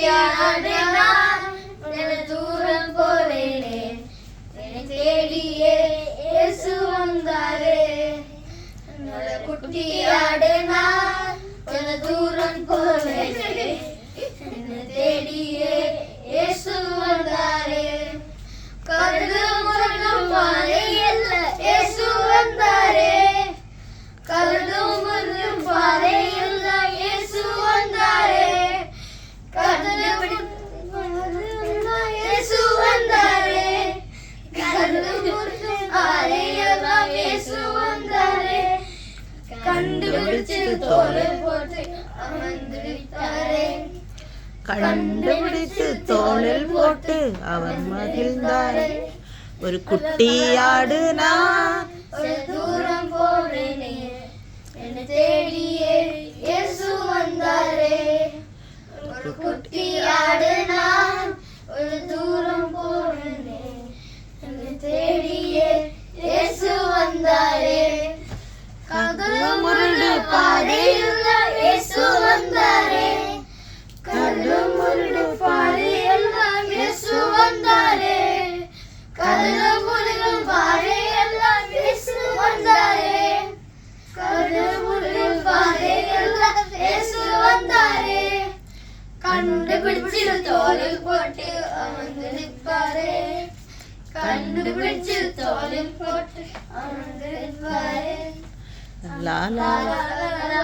குட்டியாடு நான் தூரம் போவேனே, என்னை தேடியே இயேசு வந்தாரே. குட்டியாடு நான் தூரம் போவேனே, என்னை தேடியே இயேசு வந்தாரே. கருது முருகும் பாதையில் இயேசு வந்தாரே, கருது முருகும் பாதையில் இயேசு வந்தாரே. கருது இயேசு வந்தாரே, கருது முருகும் பாதையில் இயேசு வந்தாரே. கண்டுபிடிச்சு தோளில் போட்டு அமர்ந்திருத்தாரே, கண்டுபிடித்து தோளில் போட்டு அவன் மகிழ்ந்தாரே. ஒரு குட்டியாடு நான் தூரம் போனேனே, என்னை தேடியே இயேசு வந்தாரே. ஒரு குட்டியாடு நான் தூரம் போனேனே, என்னை தேடியே இயேசு வந்தாரே. கருது முருடு பாதையில் இயேசு வந்தாரே, கருது முருடு பாதையில் இயேசு வந்தாரே. கருது முருடு பாதையில் இயேசு வந்தாரே, கருது முருடு பாதையில் இயேசு வந்தாரே. கண்டுபிடிச்சு தோளில் போட்டு அமர்ந்து நிற்பாரே, கண்டுபிடிச்சு தோளில் போட்டு அமர்ந்து நிற்பாரே. லா லா லா.